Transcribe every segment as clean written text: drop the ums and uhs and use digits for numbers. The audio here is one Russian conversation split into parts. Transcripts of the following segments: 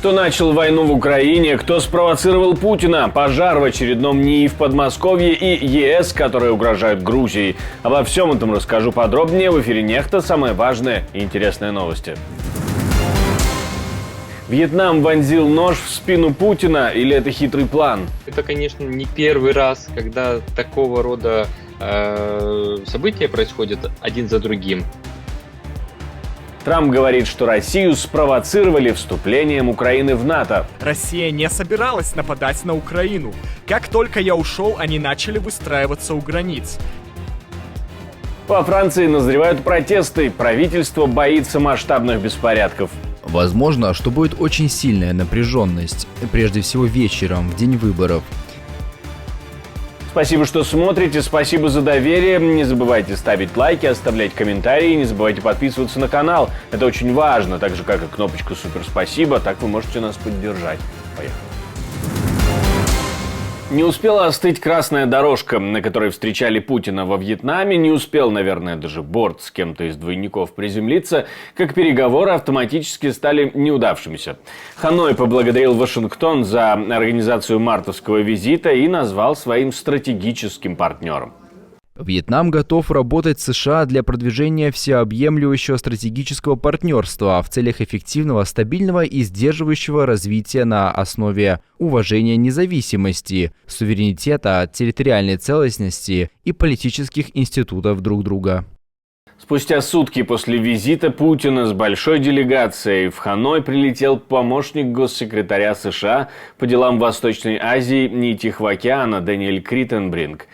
Кто начал войну в Украине, кто спровоцировал Путина, пожар в очередном НИИ в Подмосковье и ЕС, которые угрожают Грузии. Обо всем этом расскажу подробнее в эфире «Нехта». Самые важные и интересные новости. Вьетнам вонзил нож в спину Путина, или это хитрый план? Это, конечно, не первый раз, когда такого рода события происходят один за другим. Трамп говорит, что Россию спровоцировали вступлением Украины в НАТО. Россия не собиралась нападать на Украину. Как только я ушел, они начали выстраиваться у границ. Во Франции назревают протесты. Правительство боится масштабных беспорядков. Возможно, что будет очень сильная напряженность, прежде всего вечером, в день выборов. Спасибо, что смотрите, спасибо за доверие. Не забывайте ставить лайки, оставлять комментарии, не забывайте подписываться на канал. Это очень важно, так же как и кнопочку «Супер спасибо», так вы можете нас поддержать. Поехали. Не успела остыть красная дорожка, на которой встречали Путина во Вьетнаме, не успел, наверное, даже борт с кем-то из двойников приземлиться, как переговоры автоматически стали неудавшимися. Ханой поблагодарил Вашингтон за организацию мартовского визита и назвал своим стратегическим партнером. Вьетнам готов работать с США для продвижения всеобъемлющего стратегического партнерства в целях эффективного, стабильного и сдерживающего развития на основе уважения независимости, суверенитета, территориальной целостности и политических институтов друг друга. Спустя сутки после визита Путина с большой делегацией в Ханой прилетел помощник госсекретаря США по делам Восточной Азии и Тихого океана Дэниэль Криттенбринг.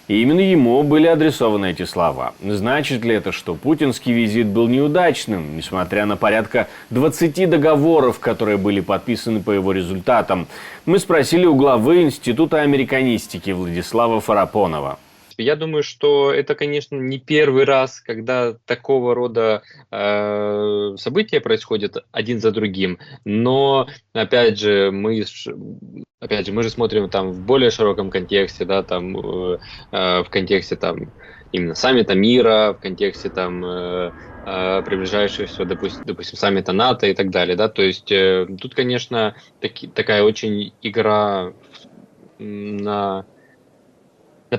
И именно ему были адресованы эти слова. Значит ли это, что путинский визит был неудачным, несмотря на порядка 20 договоров, которые были подписаны по его результатам? Мы спросили у главы Института американистики Владислава Фарапонова. Я думаю, что это, конечно, не первый раз, когда такого рода события происходят один за другим. Но, опять же, мы же смотрим там в более широком контексте, да, там в контексте там именно саммита мира, в контексте там приближающегося, допустим, саммита НАТО и так далее, да. То есть тут, конечно, такая очень игра на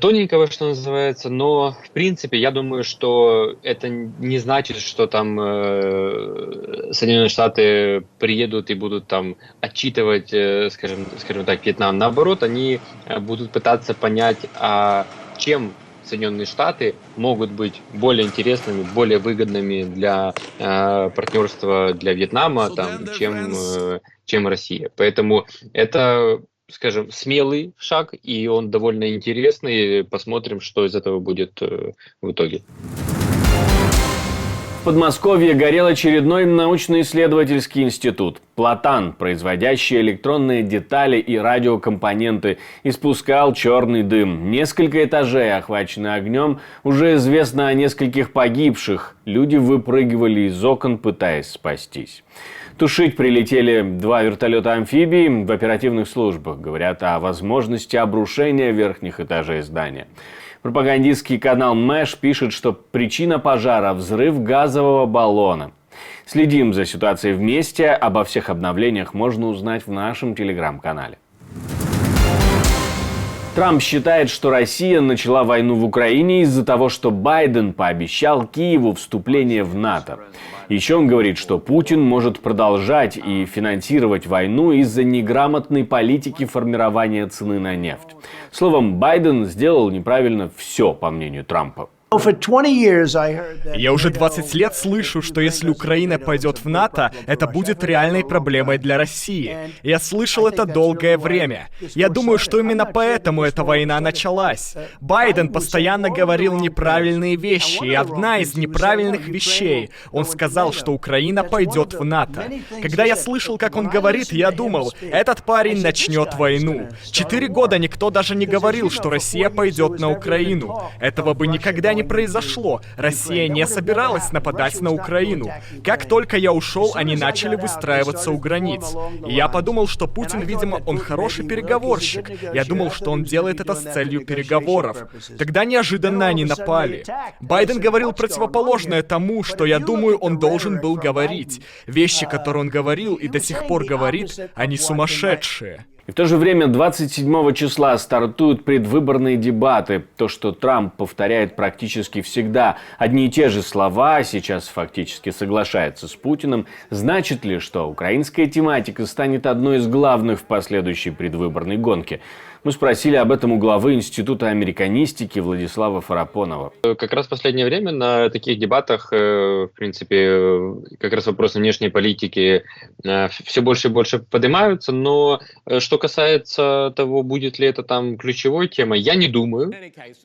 тоненького, что называется, но, в принципе, я думаю, что это не значит, что там Соединенные Штаты приедут и будут там отчитывать, скажем так, Вьетнам. Наоборот, они будут пытаться понять, чем Соединенные Штаты могут быть более интересными, более выгодными для партнерства для Вьетнама, там, чем Россия. Поэтому это, скажем, смелый шаг, и он довольно интересный. Посмотрим, что из этого будет в итоге. В Подмосковье горел очередной научно-исследовательский институт. Платан, производящий электронные детали и радиокомпоненты, испускал черный дым. Несколько этажей охвачены огнем. Уже известно о нескольких погибших. Люди выпрыгивали из окон, пытаясь спастись. Тушить прилетели 2 вертолета-амфибии в оперативных службах. Говорят о возможности обрушения верхних этажей здания. Пропагандистский канал Мэш пишет, что причина пожара – взрыв газового баллона. Следим за ситуацией вместе. Обо всех обновлениях можно узнать в нашем телеграм-канале. Трамп считает, что Россия начала войну в Украине из-за того, что Байден пообещал Киеву вступление в НАТО. Еще он говорит, что Путин может продолжать и финансировать войну из-за неграмотной политики формирования цены на нефть. Словом, Байден сделал неправильно все, по мнению Трампа. Я уже 20 лет слышу, что если Украина пойдет в НАТО, это будет реальной проблемой для России. Я слышал это долгое время. Я думаю, что именно поэтому эта война началась. Байден постоянно говорил неправильные вещи, и одна из неправильных вещей — он сказал, что Украина пойдет в НАТО. Когда я слышал, как он говорит, я думал, этот парень начнет войну. 4 года никто даже не говорил, что Россия пойдет на Украину. Этого бы никогда не не произошло. Россия не собиралась нападать на Украину. Как только я ушел, они начали выстраиваться у границ. И я подумал, что Путин, видимо, он хороший переговорщик. Я думал, что он делает это с целью переговоров. Тогда неожиданно они напали. Байден говорил противоположное тому, что, я думаю, он должен был говорить. Вещи, которые он говорил и до сих пор говорит, они сумасшедшие. И в то же время 27 числа стартуют предвыборные дебаты. То, что Трамп повторяет практически всегда одни и те же слова, сейчас фактически соглашается с Путиным, значит ли, что украинская тематика станет одной из главных в последующей предвыборной гонке? Мы спросили об этом у главы Института американистики Владислава Фарапонова. Как раз в последнее время на таких дебатах, в принципе, как раз вопросы внешней политики все больше и больше поднимаются, но что касается того, будет ли это там ключевой темой, я не думаю.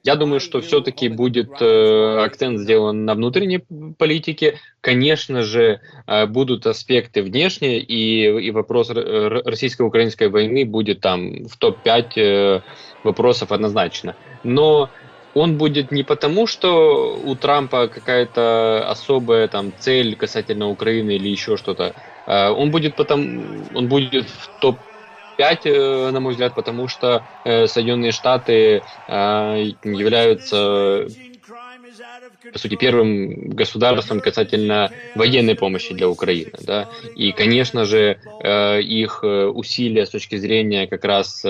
Я думаю, что все-таки будет акцент сделан на внутренней политике. Конечно же, будут аспекты внешние, и вопрос российско-украинской войны будет там в топ-5 вопросов однозначно. Но он будет не потому, что у Трампа какая-то особая там цель касательно Украины или еще что-то. Он будет в топ-5, на мой взгляд, потому что Соединенные Штаты являются, по сути, первым государством касательно военной помощи для Украины. Да? И, конечно же, их усилия с точки зрения как раз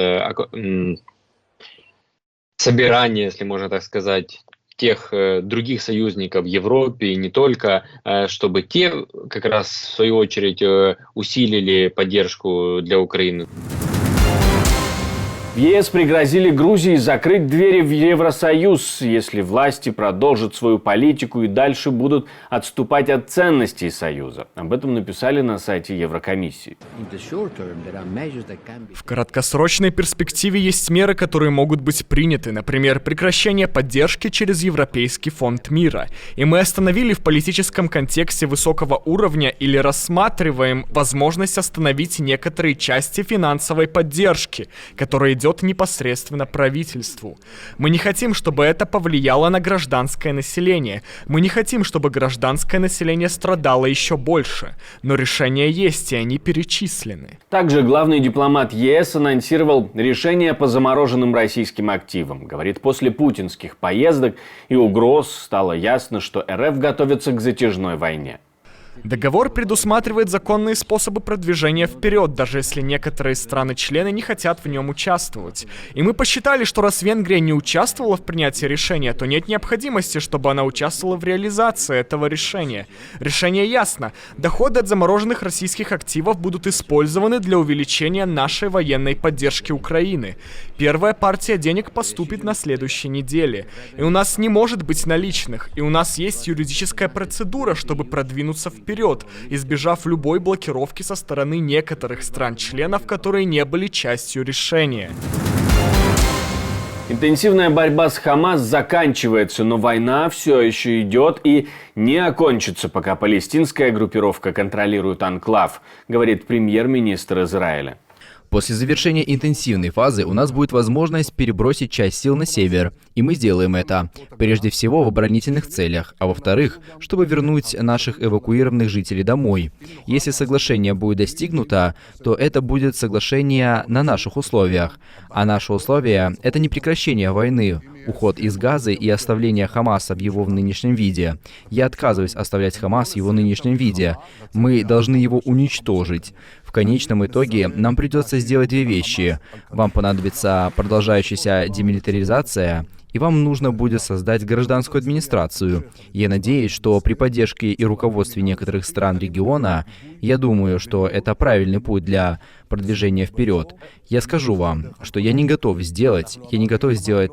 собирания, если можно так сказать, тех других союзников в Европе и не только, чтобы те как раз в свою очередь усилили поддержку для Украины. В ЕС пригрозили Грузии закрыть двери в Евросоюз, если власти продолжат свою политику и дальше будут отступать от ценностей Союза. Об этом написали на сайте Еврокомиссии. В краткосрочной перспективе есть меры, которые могут быть приняты, например, прекращение поддержки через Европейский фонд мира. И мы остановили в политическом контексте высокого уровня или рассматриваем возможность остановить некоторые части финансовой поддержки, которая идет непосредственно правительству. Мы не хотим, чтобы это повлияло на гражданское население. Мы не хотим, чтобы гражданское население страдало еще больше. Но решения есть, и они перечислены. Также главный дипломат ЕС анонсировал решение по замороженным российским активам. Говорит, после путинских поездок и угроз стало ясно, что РФ готовится к затяжной войне. Договор предусматривает законные способы продвижения вперед, даже если некоторые страны-члены не хотят в нем участвовать. И мы посчитали, что раз Венгрия не участвовала в принятии решения, то нет необходимости, чтобы она участвовала в реализации этого решения. Решение ясно. Доходы от замороженных российских активов будут использованы для увеличения нашей военной поддержки Украины. Первая партия денег поступит на следующей неделе. И у нас не может быть наличных, и у нас есть юридическая процедура, чтобы продвинуться вперед, избежав любой блокировки со стороны некоторых стран-членов, которые не были частью решения. Интенсивная борьба с Хамас заканчивается, но война все еще идет и не окончится, пока палестинская группировка контролирует анклав, говорит премьер-министр Израиля. После завершения интенсивной фазы у нас будет возможность перебросить часть сил на север, и мы сделаем это, прежде всего в оборонительных целях, а во-вторых, чтобы вернуть наших эвакуированных жителей домой. Если соглашение будет достигнуто, то это будет соглашение на наших условиях, а наши условия — это не прекращение войны, уход из Газы и оставление Хамаса в его нынешнем виде. Я отказываюсь оставлять Хамас в его нынешнем виде. Мы должны его уничтожить. В конечном итоге нам придется сделать две вещи. Вам понадобится продолжающаяся демилитаризация, и вам нужно будет создать гражданскую администрацию. Я надеюсь, что при поддержке и руководстве некоторых стран региона, я думаю, что это правильный путь для продвижения вперед. Я скажу вам, что я не готов сделать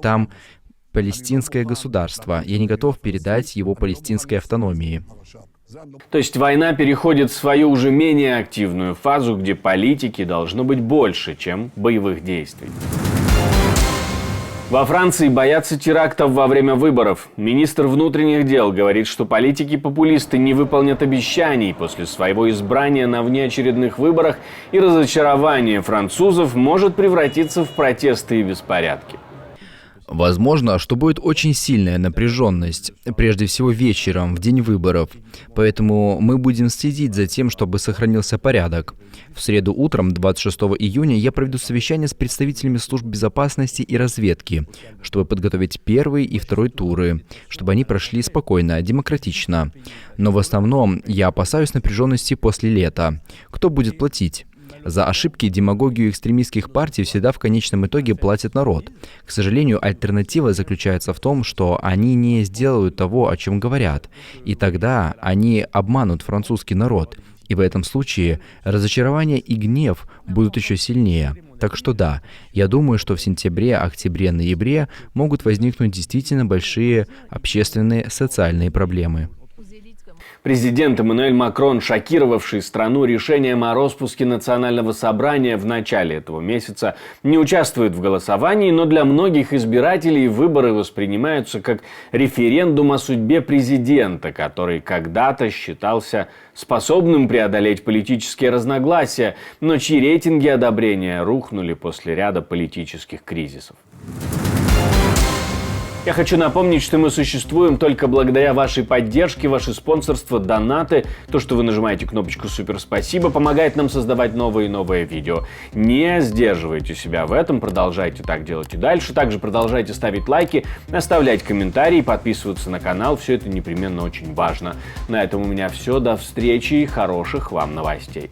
там палестинское государство. Я не готов передать его палестинской автономии. То есть война переходит в свою уже менее активную фазу, где политики должно быть больше, чем боевых действий. Во Франции боятся терактов во время выборов. Министр внутренних дел говорит, что политики-популисты не выполнят обещаний после своего избрания на внеочередных выборах, и разочарование французов может превратиться в протесты и беспорядки. Возможно, что будет очень сильная напряженность, прежде всего вечером, в день выборов. Поэтому мы будем следить за тем, чтобы сохранился порядок. В среду утром, 26 июня, я проведу совещание с представителями служб безопасности и разведки, чтобы подготовить первый и второй туры, чтобы они прошли спокойно, демократично. Но в основном я опасаюсь напряженности после лета. Кто будет платить? За ошибки и демагогию экстремистских партий всегда в конечном итоге платит народ. К сожалению, альтернатива заключается в том, что они не сделают того, о чем говорят. И тогда они обманут французский народ. И в этом случае разочарование и гнев будут еще сильнее. Так что да, я думаю, что в сентябре, октябре, ноябре могут возникнуть действительно большие общественные, социальные проблемы. Президент Эммануэль Макрон, шокировавший страну решением о распуске национального собрания в начале этого месяца, не участвует в голосовании, но для многих избирателей выборы воспринимаются как референдум о судьбе президента, который когда-то считался способным преодолеть политические разногласия, но чьи рейтинги одобрения рухнули после ряда политических кризисов. Я хочу напомнить, что мы существуем только благодаря вашей поддержке, ваше спонсорство, донаты. То, что вы нажимаете кнопочку «Супер спасибо», помогает нам создавать новые и новые видео. Не сдерживайте себя в этом, продолжайте так делать и дальше. Также продолжайте ставить лайки, оставлять комментарии, подписываться на канал. Все это непременно очень важно. На этом у меня все. До встречи и хороших вам новостей.